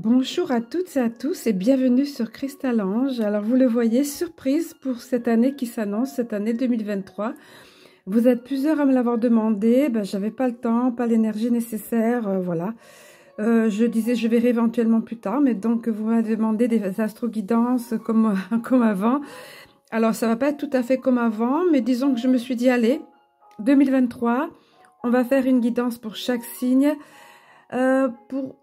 Bonjour à toutes et à tous et bienvenue sur Cristal Ange. Alors vous le voyez, surprise pour cette année qui s'annonce, cette année 2023. Vous êtes plusieurs à me l'avoir demandé, j'avais pas le temps, pas l'énergie nécessaire, voilà. Je disais je verrai éventuellement plus tard, mais donc vous m'avez demandé des astro-guidances comme, comme avant. Alors ça va pas être tout à fait comme avant, mais disons que je me suis dit allez, 2023, on va faire une guidance pour chaque signe, pour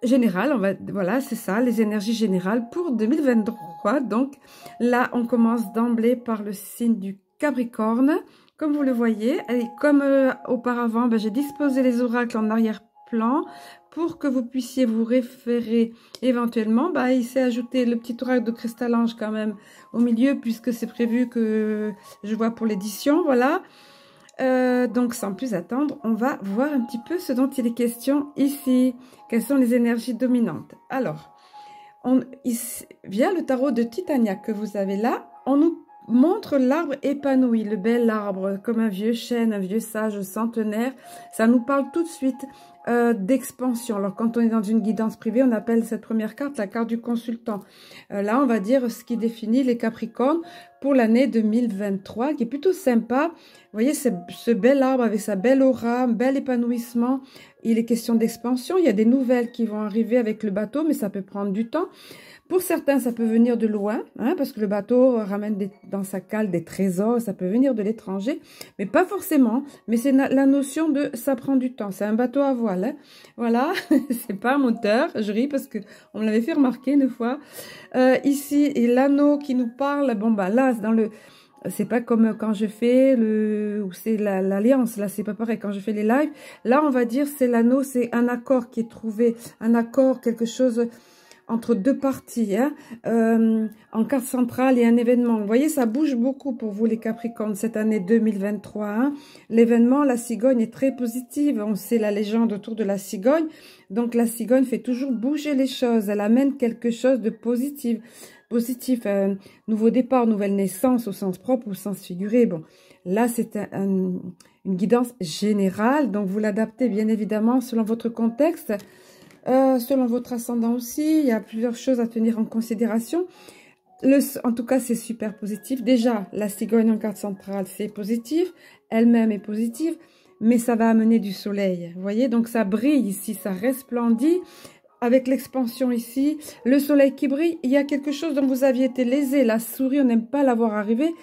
général, voilà, c'est ça, les énergies générales pour 2023. Donc là, on commence d'emblée par le signe du Capricorne, comme vous le voyez. Et comme auparavant, j'ai disposé les oracles en arrière-plan pour que vous puissiez vous référer éventuellement. Il s'est ajouté le petit oracle de Cristal Ange quand même au milieu, puisque c'est prévu que je vois pour l'édition, voilà. Donc sans plus attendre, on va voir un petit peu ce dont il est question ici. Quelles sont les énergies dominantes? Alors, via le tarot de Titania que vous avez là, on nous montre l'arbre épanoui, le bel arbre, comme un vieux chêne, un vieux sage centenaire. Ça nous parle tout de suite d'expansion. Alors quand on est dans une guidance privée, on appelle cette première carte la carte du consultant. Là, on va dire ce qui définit les Capricornes pour l'année 2023, qui est plutôt sympa. Vous voyez ce bel arbre avec sa belle aura, un bel épanouissement. Il est question d'expansion. Il y a des nouvelles qui vont arriver avec le bateau, mais ça peut prendre du temps. Pour certains, ça peut venir de loin, parce que le bateau ramène dans sa cale des trésors, ça peut venir de l'étranger, mais pas forcément. Mais c'est la notion de ça prend du temps. C'est un bateau à voile, voilà, c'est pas un moteur. Je ris parce que on me l'avait fait remarquer une fois. Ici, et l'anneau qui nous parle, là, dans le... C'est pas comme quand je fais ou c'est l'alliance, là c'est pas pareil quand je fais les lives. Là on va dire c'est l'anneau, c'est un accord qui est trouvé, un accord, quelque chose entre deux parties, en carte centrale et un événement. Vous voyez, ça bouge beaucoup pour vous les Capricornes cette année 2023. L'événement, la cigogne est très positive. On sait la légende autour de la cigogne. Donc la cigogne fait toujours bouger les choses. Elle amène quelque chose de positif. Nouveau départ, nouvelle naissance au sens propre ou au sens figuré. Bon, là c'est une guidance générale. Donc vous l'adaptez bien évidemment selon votre contexte. Selon votre ascendant aussi, il y a plusieurs choses à tenir en considération. En tout cas, c'est super positif. Déjà, la cigogne en carte centrale, c'est positif. Elle-même est positive, mais ça va amener du soleil. Vous voyez, donc ça brille ici, ça resplendit. Avec l'expansion ici, le soleil qui brille, il y a quelque chose dont vous aviez été lésé. La souris, on n'aime pas l'avoir arrivé.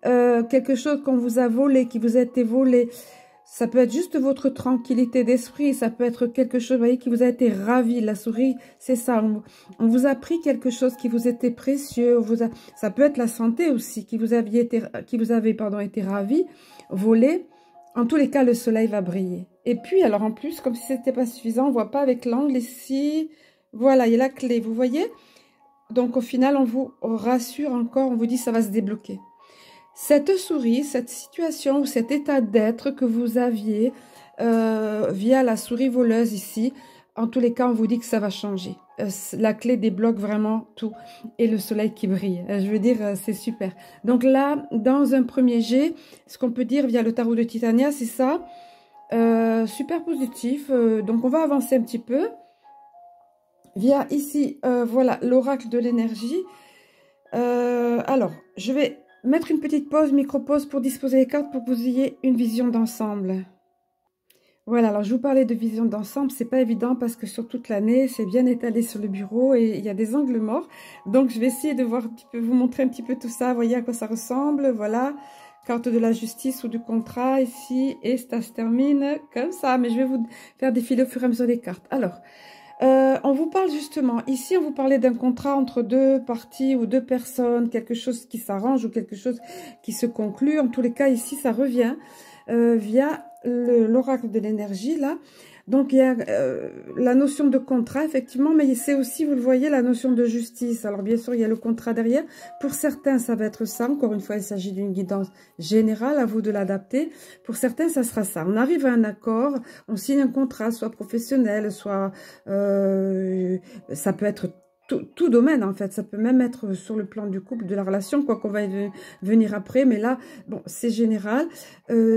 Quelque chose qu'on vous a volé, qui vous a été volé. Ça peut être juste votre tranquillité d'esprit, ça peut être quelque chose, vous voyez, qui vous a été ravi. La souris, c'est ça, on vous a pris quelque chose qui vous était précieux. Ça peut être la santé aussi, qui vous avait été ravi, volé. En tous les cas, le soleil va briller. Et puis, alors en plus, comme si c'était pas suffisant, on voit pas avec l'angle ici. Voilà, il y a la clé, vous voyez. Donc au final, on vous rassure encore, on vous dit ça va se débloquer. Cette souris, cette situation ou cet état d'être que vous aviez via la souris voleuse ici, en tous les cas, on vous dit que ça va changer. La clé débloque vraiment tout et le soleil qui brille. Je veux dire, c'est super. Donc là, dans un premier jet, ce qu'on peut dire via le tarot de Titania, c'est ça. Super positif. Donc on va avancer un petit peu. Via ici, voilà, l'oracle de l'énergie. Alors, je vais mettre une petite pause, micro-pause pour disposer les cartes pour que vous ayez une vision d'ensemble. Voilà, alors je vous parlais de vision d'ensemble, c'est pas évident parce que sur toute l'année, c'est bien étalé sur le bureau et il y a des angles morts. Donc je vais essayer de voir un petit peu, vous montrer un petit peu tout ça, voyez à quoi ça ressemble, voilà. Carte de la justice ou du contrat ici et ça se termine comme ça. Mais je vais vous faire défiler au fur et à mesure des cartes. Alors... on vous parle justement, ici on vous parlait d'un contrat entre deux parties ou deux personnes, quelque chose qui s'arrange ou quelque chose qui se conclut. En tous les cas, ici ça revient via l'oracle de l'énergie là. Donc il y a la notion de contrat effectivement, mais c'est aussi, vous le voyez, la notion de justice. Alors bien sûr, il y a le contrat derrière. Pour certains, ça va être ça. Encore une fois, il s'agit d'une guidance générale, à vous de l'adapter. Pour certains, ça sera ça. On arrive à un accord, on signe un contrat, soit professionnel, soit ça peut être tout domaine, en fait. Ça peut même être sur le plan du couple, de la relation, quoi qu'on va venir après. Mais là, bon, c'est général.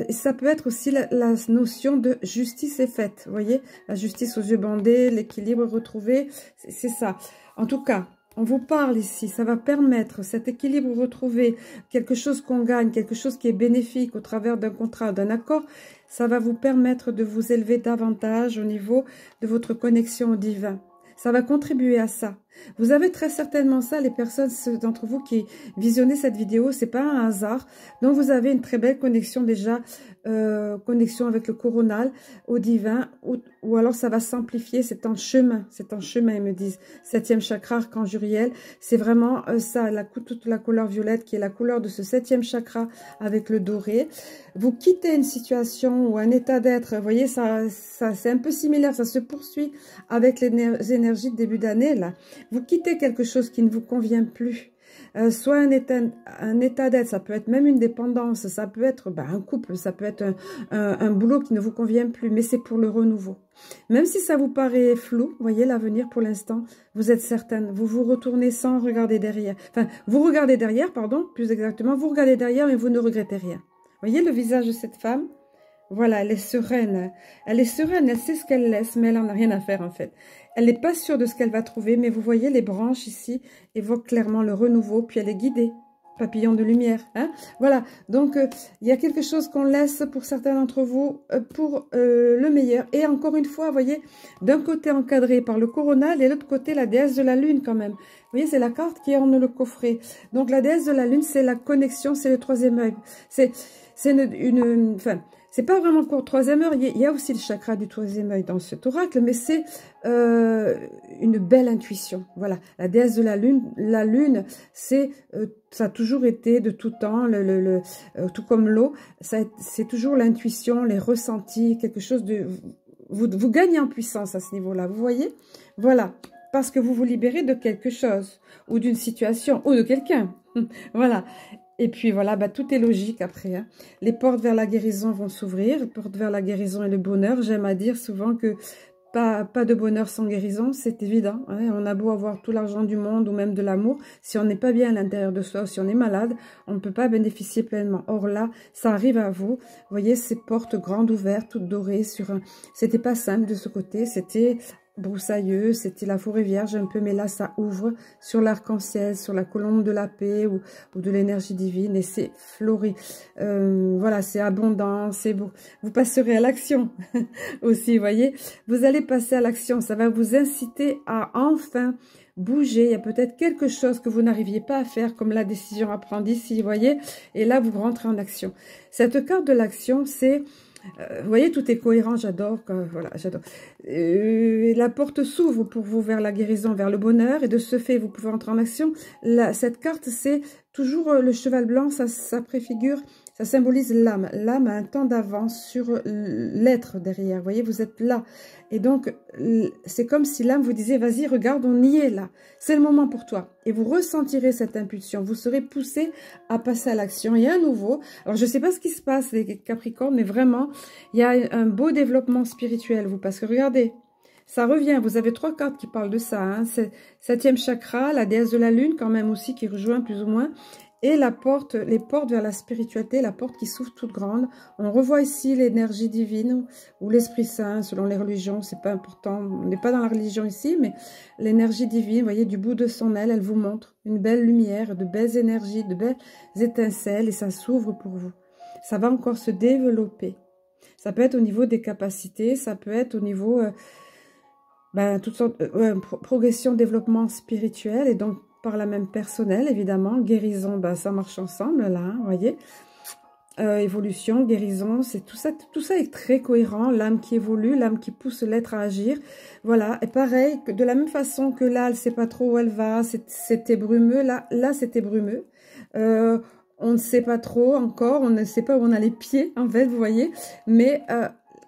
Ça peut être aussi la notion de justice est faite. Vous voyez, la justice aux yeux bandés, l'équilibre retrouvé, c'est ça. En tout cas, on vous parle ici, ça va permettre cet équilibre retrouvé, quelque chose qu'on gagne, quelque chose qui est bénéfique au travers d'un contrat, d'un accord. Ça va vous permettre de vous élever davantage au niveau de votre connexion au divin. Ça va contribuer à ça. Vous avez très certainement ça, les personnes, ceux d'entre vous qui visionnez cette vidéo, c'est pas un hasard. Donc vous avez une très belle connexion déjà, connexion avec le coronal, au divin, ou alors ça va s'amplifier, c'est en chemin, ils me disent. 7e chakra, archange Uriel, c'est vraiment ça, toute la couleur violette qui est la couleur de ce 7e chakra avec le doré. Vous quittez une situation ou un état d'être, vous voyez, ça c'est un peu similaire, ça se poursuit avec les énergies de début d'année, là. Vous quittez quelque chose qui ne vous convient plus. Soit un état d'être, ça peut être même une dépendance, ça peut être un couple, ça peut être un boulot qui ne vous convient plus, mais c'est pour le renouveau. Même si ça vous paraît flou, voyez l'avenir pour l'instant, vous êtes certaine, vous vous retournez sans regarder derrière. Enfin, vous regardez derrière, pardon, plus exactement, vous regardez derrière, mais vous ne regrettez rien. Voyez le visage de cette femme? Voilà, elle est sereine, elle sait ce qu'elle laisse, mais elle n'en a rien à faire en fait. Elle n'est pas sûre de ce qu'elle va trouver, mais vous voyez les branches ici évoquent clairement le renouveau, puis elle est guidée, papillon de lumière. Hein, voilà, donc il y a quelque chose qu'on laisse pour certains d'entre vous pour le meilleur. Et encore une fois, vous voyez, d'un côté encadré par le coronal et de l'autre côté la déesse de la lune quand même. Vous voyez, c'est la carte qui orne le coffret. Donc la déesse de la lune, c'est la connexion, c'est le troisième œil. C'est enfin, c'est pas vraiment pour troisième œil, il y a aussi le chakra du troisième œil dans cet oracle, mais c'est une belle intuition. Voilà, la déesse de la lune, c'est ça a toujours été de tout temps, tout comme l'eau, c'est toujours l'intuition, les ressentis, quelque chose de... Vous gagnez en puissance à ce niveau-là, vous voyez? Voilà, parce que vous vous libérez de quelque chose, ou d'une situation, ou de quelqu'un. Voilà. Et puis voilà, tout est logique après. Hein. Les portes vers la guérison vont s'ouvrir, les portes vers la guérison et le bonheur. J'aime à dire souvent que pas de bonheur sans guérison, c'est évident. Hein. On a beau avoir tout l'argent du monde ou même de l'amour, si on n'est pas bien à l'intérieur de soi, si on est malade, on ne peut pas bénéficier pleinement. Or là, ça arrive à vous. Vous voyez ces portes grandes ouvertes, toutes dorées sur un... C'était pas simple de ce côté, c'était... broussailleux, c'était la forêt vierge un peu, mais là ça ouvre sur l'arc-en-ciel, sur la colombe de la paix ou de l'énergie divine et c'est fleuri. Voilà, c'est abondant, c'est beau. Vous passerez à l'action aussi, voyez. Vous allez passer à l'action, ça va vous inciter à enfin bouger. Il y a peut-être quelque chose que vous n'arriviez pas à faire, comme la décision à prendre ici, voyez. Et là, vous rentrez en action. Cette carte de l'action, c'est... vous voyez, tout est cohérent, j'adore. Voilà, j'adore. La porte s'ouvre pour vous vers la guérison, vers le bonheur. Et de ce fait, vous pouvez entrer en action. Cette carte, c'est toujours le cheval blanc. Ça préfigure, ça symbolise l'âme. L'âme a un temps d'avance sur l'être derrière. Vous voyez, vous êtes là. Et donc, c'est comme si l'âme vous disait, vas-y, regarde, on y est là. C'est le moment pour toi. Et vous ressentirez cette impulsion. Vous serez poussé à passer à l'action. Il y a un nouveau. Alors, je ne sais pas ce qui se passe, les Capricornes, mais vraiment, il y a un beau développement spirituel, vous. Parce que regardez, ça revient. Vous avez 3 cartes qui parlent de ça. Hein. C'est 7e chakra, la déesse de la lune, quand même aussi, qui rejoint plus ou moins. Et les portes vers la spiritualité, la porte qui s'ouvre toute grande. On revoit ici l'énergie divine ou l'Esprit Saint, selon les religions, c'est pas important. On n'est pas dans la religion ici, mais l'énergie divine, vous voyez, du bout de son aile, elle vous montre une belle lumière, de belles énergies, de belles étincelles, et ça s'ouvre pour vous. Ça va encore se développer. Ça peut être au niveau des capacités, ça peut être au niveau, toutes sortes, progression, développement spirituel, et donc, par la même personnelle, évidemment. Guérison, ça marche ensemble, là, hein, vous voyez. Évolution, guérison, c'est tout ça est très cohérent. L'âme qui évolue, l'âme qui pousse l'être à agir. Voilà, et pareil, de la même façon que là, elle ne sait pas trop où elle va, c'était brumeux, là c'était brumeux. On ne sait pas trop encore, on ne sait pas où on a les pieds, en fait, vous voyez. Mais...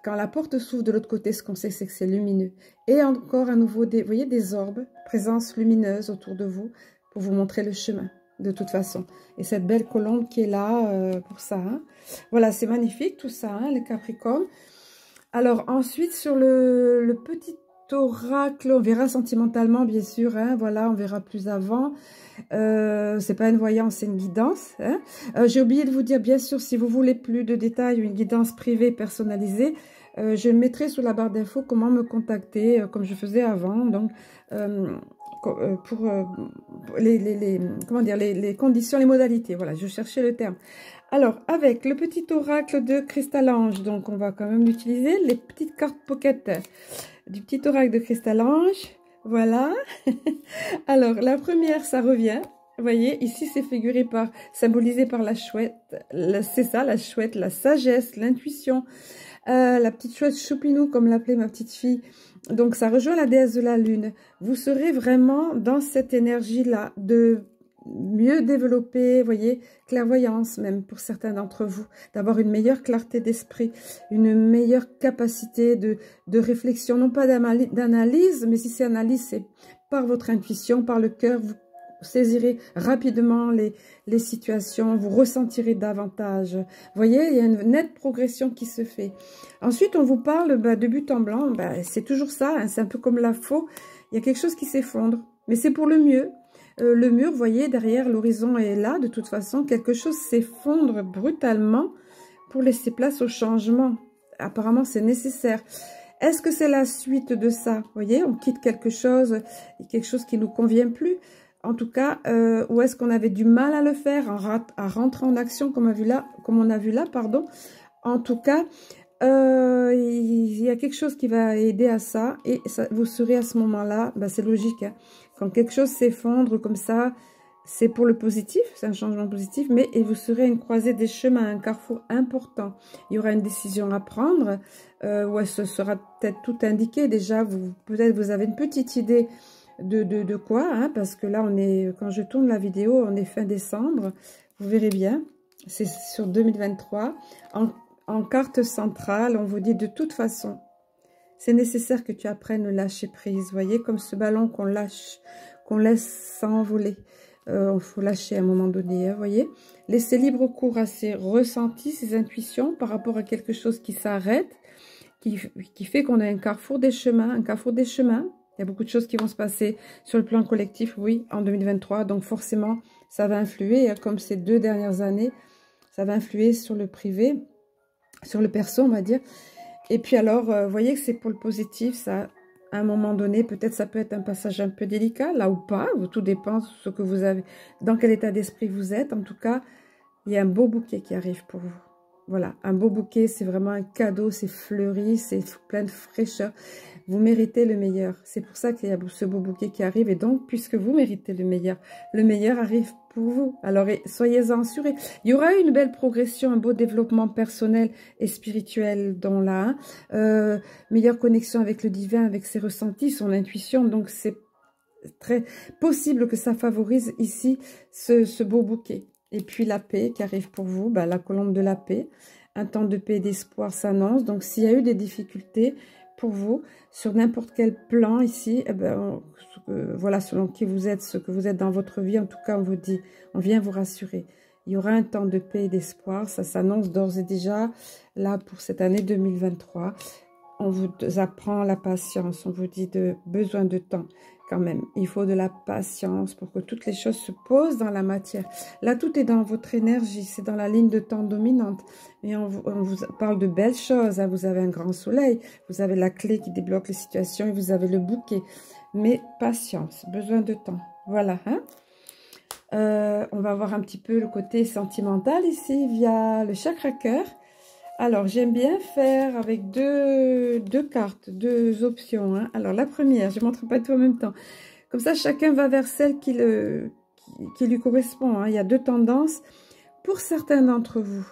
quand la porte s'ouvre de l'autre côté, ce qu'on sait, c'est que c'est lumineux. Et encore à nouveau, vous voyez, des orbes, présence lumineuse autour de vous, pour vous montrer le chemin, de toute façon. Et cette belle colombe qui est là pour ça. Hein. Voilà, c'est magnifique tout ça, hein, les Capricornes. Alors ensuite, sur le petit oracle, on verra sentimentalement bien sûr, hein, voilà, on verra plus avant. C'est pas une voyance, c'est une guidance. Hein. J'ai oublié de vous dire, bien sûr, si vous voulez plus de détails ou une guidance privée personnalisée, je mettrai sous la barre d'infos comment me contacter, comme je faisais avant. Donc, pour comment dire, les conditions, les modalités. Voilà, je cherchais le terme. Alors, avec le petit oracle de Cristal-Ange, donc on va quand même l'utiliser, les petites cartes pocket du petit oracle de Cristal-Ange. Voilà. Alors, la première, ça revient. Vous voyez, ici, c'est figuré par, symbolisé par la chouette. C'est ça, la chouette, la sagesse, l'intuition. La petite chouette choupinou, comme l'appelait ma petite fille. Donc, ça rejoint la déesse de la lune. Vous serez vraiment dans cette énergie-là de mieux développer, vous voyez, clairvoyance même pour certains d'entre vous, d'avoir une meilleure clarté d'esprit, une meilleure capacité de réflexion, non pas d'analyse, mais si c'est analyse, c'est par votre intuition, par le cœur, vous saisirez rapidement les situations, vous ressentirez davantage. Vous voyez, il y a une nette progression qui se fait. Ensuite, on vous parle de but en blanc, c'est toujours ça, hein, c'est un peu comme la faux, il y a quelque chose qui s'effondre, mais c'est pour le mieux. Le mur, vous voyez, derrière l'horizon est là, de toute façon, quelque chose s'effondre brutalement pour laisser place au changement. Apparemment, c'est nécessaire. Est-ce que c'est la suite de ça? Vous voyez, on quitte quelque chose qui ne nous convient plus. En tout cas, ou est-ce qu'on avait du mal à le faire, à rentrer en action, comme on a vu là, pardon. En tout cas, il y a quelque chose qui va aider à ça, et ça, vous serez à ce moment-là, c'est logique, hein. Quand quelque chose s'effondre comme ça, c'est pour le positif, c'est un changement positif, mais et vous serez à une croisée des chemins, un carrefour important. Il y aura une décision à prendre, où ce sera peut-être tout indiqué déjà, peut-être vous avez une petite idée de quoi, hein, parce que là, quand je tourne la vidéo, on est fin décembre, vous verrez bien, c'est sur 2023, en carte centrale, on vous dit de toute façon, c'est nécessaire que tu apprennes à lâcher prise. Vous voyez, comme ce ballon qu'on lâche, qu'on laisse s'envoler. Il faut lâcher à un moment donné, hein, vous voyez. Laisser libre cours à ses ressentis, ses intuitions par rapport à quelque chose qui s'arrête, qui fait qu'on a un carrefour des chemins, Il y a beaucoup de choses qui vont se passer sur le plan collectif, oui, en 2023. Donc forcément, ça va influer, hein, comme ces 2 dernières années, ça va influer sur le privé, sur le perso, on va dire. Et puis alors, vous voyez que c'est pour le positif, ça, à un moment donné, peut-être ça peut être un passage un peu délicat, là ou pas, tout dépend de ce que vous avez, dans quel état d'esprit vous êtes. En tout cas, il y a un beau bouquet qui arrive pour vous. Voilà, un beau bouquet, c'est vraiment un cadeau, c'est fleuri, c'est plein de fraîcheur. Vous méritez le meilleur. C'est pour ça qu'il y a ce beau bouquet qui arrive. Et donc, puisque vous méritez le meilleur arrive pour vous. Alors, soyez-en assurés. Il y aura une belle progression, un beau développement personnel et spirituel dans là. Meilleure connexion avec le divin, avec ses ressentis, son intuition. Donc, c'est très possible que ça favorise ici ce beau bouquet. Et puis la paix qui arrive pour vous, la colombe de la paix. Un temps de paix et d'espoir s'annonce. Donc s'il y a eu des difficultés pour vous, sur n'importe quel plan ici, voilà, selon qui vous êtes, ce que vous êtes dans votre vie, en tout cas on vous dit, on vient vous rassurer. Il y aura un temps de paix et d'espoir, ça s'annonce d'ores et déjà, là pour cette année 2023. On vous apprend la patience, on vous dit besoin de temps. Quand même, il faut de la patience pour que toutes les choses se posent dans la matière. Là, tout est dans votre énergie, c'est dans la ligne de temps dominante. Et on vous parle de belles choses, hein. Vous avez un grand soleil, vous avez la clé qui débloque les situations et vous avez le bouquet. Mais patience, besoin de temps. Voilà, hein. On va voir un petit peu le côté sentimental ici via le chakra cœur. Alors, j'aime bien faire avec deux cartes, 2 options, hein. Alors, la première, je ne montre pas tout en même temps. Comme ça, chacun va vers celle qui lui correspond, hein. Il y a 2 tendances pour certains d'entre vous.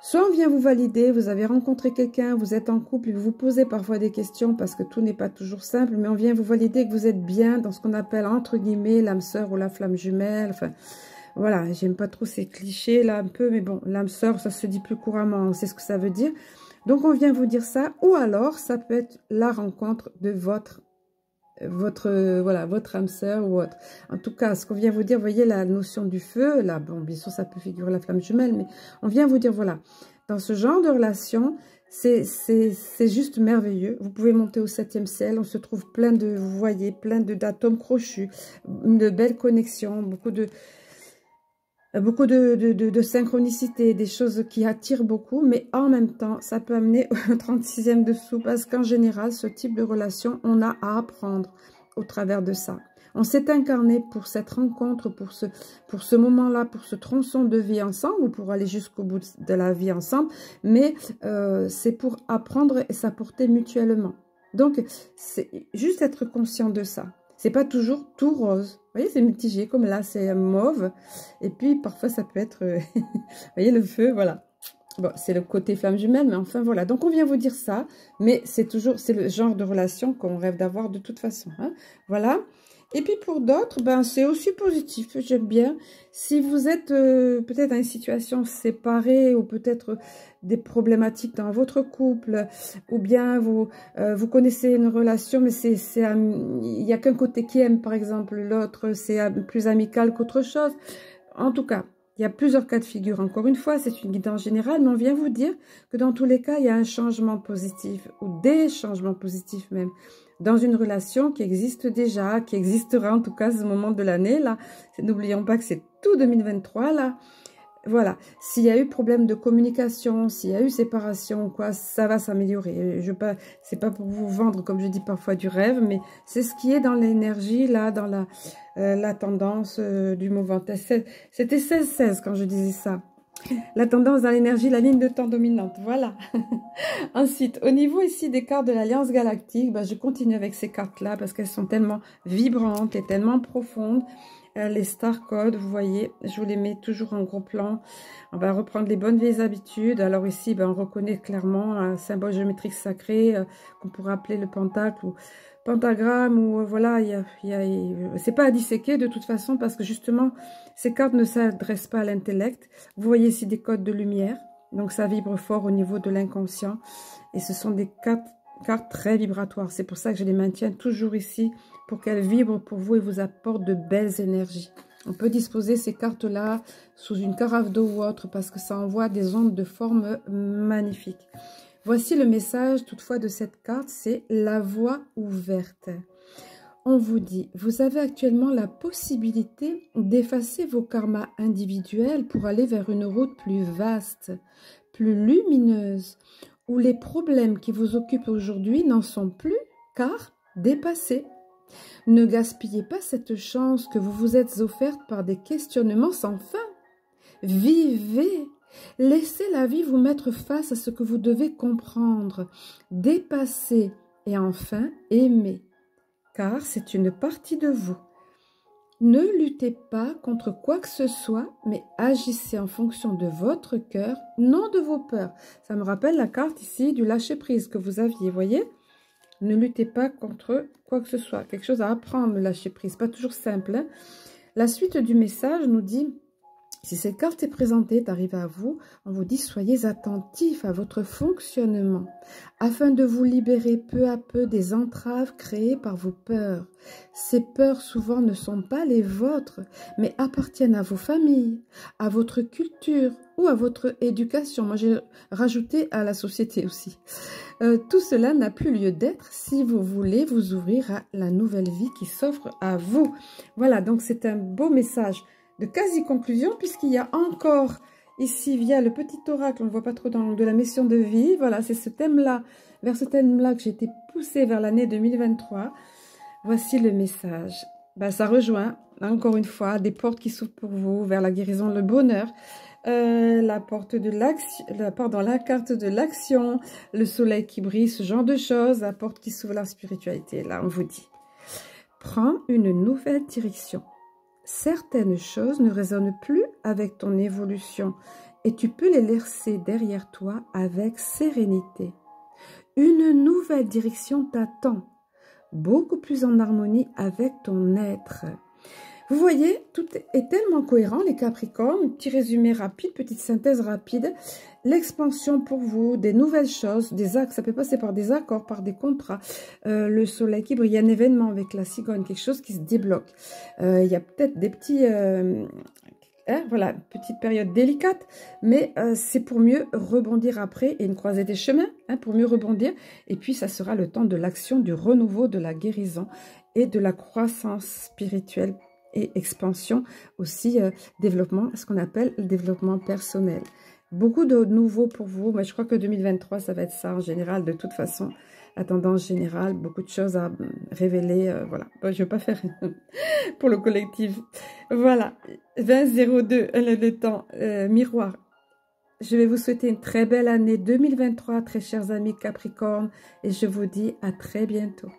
Soit on vient vous valider, vous avez rencontré quelqu'un, vous êtes en couple, et vous vous posez parfois des questions parce que tout n'est pas toujours simple, mais on vient vous valider que vous êtes bien dans ce qu'on appelle, entre guillemets, l'âme sœur ou la flamme jumelle, enfin... Voilà, j'aime pas trop ces clichés là un peu, mais bon, l'âme sœur, ça se dit plus couramment, on sait ce que ça veut dire. Donc on vient vous dire ça, ou alors ça peut être la rencontre de votre âme sœur ou autre. En tout cas, ce qu'on vient vous dire, vous voyez la notion du feu, là, bon, bien sûr ça peut figurer la flamme jumelle, mais on vient vous dire, voilà, dans ce genre de relation, C'est juste merveilleux. Vous pouvez monter au 7e ciel. On se trouve plein de, vous voyez, plein d'atomes crochus, de belles connexions, beaucoup de synchronicité, des choses qui attirent beaucoup, mais en même temps, ça peut amener au 36e dessous, parce qu'en général, ce type de relation, on a à apprendre au travers de ça. On s'est incarné pour cette rencontre, pour ce moment-là, pour ce tronçon de vie ensemble, ou pour aller jusqu'au bout de la vie ensemble, mais c'est pour apprendre et s'apporter mutuellement. Donc, c'est juste être conscient de ça. C'est pas toujours tout rose. Vous voyez, c'est mitigé, comme là, c'est mauve. Et puis, parfois, ça peut être... vous voyez, le feu, voilà. Bon, c'est le côté flamme jumelle, mais enfin, voilà. Donc, on vient vous dire ça, mais c'est le genre de relation qu'on rêve d'avoir de toute façon. Hein. Voilà. Et puis, pour d'autres, ben, c'est aussi positif. J'aime bien. Si vous êtes peut-être dans une situation séparée ou peut-être des problématiques dans votre couple, ou bien vous connaissez une relation, mais il n'y a qu'un côté qui aime, par exemple, l'autre, c'est plus amical qu'autre chose. En tout cas, il y a plusieurs cas de figure. Encore une fois, c'est une guidance générale, mais on vient vous dire que dans tous les cas, il y a un changement positif, ou des changements positifs même, dans une relation qui existe déjà, qui existera en tout cas à ce moment de l'année, là. N'oublions pas que c'est tout 2023, là. Voilà. S'il y a eu problème de communication, s'il y a eu séparation, quoi, ça va s'améliorer. C'est pas pour vous vendre, comme je dis parfois, du rêve, mais c'est ce qui est dans l'énergie, là, dans la tendance du mouvement. C'était 16-16 quand je disais ça. La tendance dans l'énergie, la ligne de temps dominante, voilà. Ensuite, au niveau ici des cartes de l'Alliance Galactique, ben, je continue avec ces cartes-là parce qu'elles sont tellement vibrantes et tellement profondes. Les star codes, vous voyez, je vous les mets toujours en gros plan. On va reprendre les bonnes vieilles habitudes. Alors ici, ben, on reconnaît clairement un symbole géométrique sacré qu'on pourrait appeler le pentacle ou pentagramme, ou voilà, c'est pas à disséquer de toute façon parce que justement, ces cartes ne s'adressent pas à l'intellect. Vous voyez ici des codes de lumière, donc ça vibre fort au niveau de l'inconscient. Et ce sont des cartes très vibratoires. C'est pour ça que je les maintiens toujours ici, pour qu'elles vibrent pour vous et vous apportent de belles énergies. On peut disposer ces cartes-là sous une carafe d'eau ou autre parce que ça envoie des ondes de forme magnifiques. Voici le message toutefois de cette carte, c'est la voie ouverte. On vous dit, vous avez actuellement la possibilité d'effacer vos karmas individuels pour aller vers une route plus vaste, plus lumineuse, où les problèmes qui vous occupent aujourd'hui n'en sont plus, car dépassés. Ne gaspillez pas cette chance que vous vous êtes offerte par des questionnements sans fin. Vivez, laissez la vie vous mettre face à ce que vous devez comprendre, dépasser et enfin aimer, car c'est une partie de vous. Ne luttez pas contre quoi que ce soit, mais agissez en fonction de votre cœur, non de vos peurs. Ça me rappelle la carte ici du lâcher-prise que vous aviez, voyez ? Ne luttez pas contre quoi que ce soit. Quelque chose à apprendre, le lâcher-prise. Pas toujours simple. Hein. La suite du message nous dit, si cette carte est présentée, est arrivée à vous, on vous dit, soyez attentifs à votre fonctionnement, afin de vous libérer peu à peu des entraves créées par vos peurs. Ces peurs, souvent, ne sont pas les vôtres, mais appartiennent à vos familles, à votre culture ou à votre éducation. Moi, j'ai rajouté à la société aussi. Tout cela n'a plus lieu d'être si vous voulez vous ouvrir à la nouvelle vie qui s'offre à vous. Voilà, donc c'est un beau message de quasi-conclusion, puisqu'il y a encore ici, via le petit oracle, on ne voit pas trop de la mission de vie, voilà, c'est ce thème-là, vers ce thème-là que j'ai été poussée vers l'année 2023. Voici le message. Ben, ça rejoint, encore une fois, des portes qui s'ouvrent pour vous, vers la guérison, le bonheur, la porte de l'action, la carte de l'action, le soleil qui brille, ce genre de choses, la porte qui s'ouvre la spiritualité. Là, on vous dit, prends une nouvelle direction. Certaines choses ne résonnent plus avec ton évolution et tu peux les laisser derrière toi avec sérénité. Une nouvelle direction t'attend, beaucoup plus en harmonie avec ton être. Vous voyez, tout est tellement cohérent, les Capricornes. Petit résumé rapide, petite synthèse rapide. L'expansion pour vous, des nouvelles choses, des actes, ça peut passer par des accords, par des contrats. Le soleil qui brille, il y a un événement avec la cigogne, quelque chose qui se débloque. Il y a peut-être des petits... hein, voilà, petite période délicate, mais c'est pour mieux rebondir après et une croisée des chemins, hein, pour mieux rebondir. Et puis, ça sera le temps de l'action, du renouveau, de la guérison et de la croissance spirituelle et expansion aussi, développement, ce qu'on appelle le développement personnel. Beaucoup de nouveaux pour vous, mais je crois que 2023, ça va être ça en général, de toute façon, la tendance générale, beaucoup de choses à révéler, voilà. Bon, je ne vais pas faire pour le collectif. Voilà, 2002, le temps, miroir. Je vais vous souhaiter une très belle année 2023, très chers amis Capricorne, et je vous dis à très bientôt.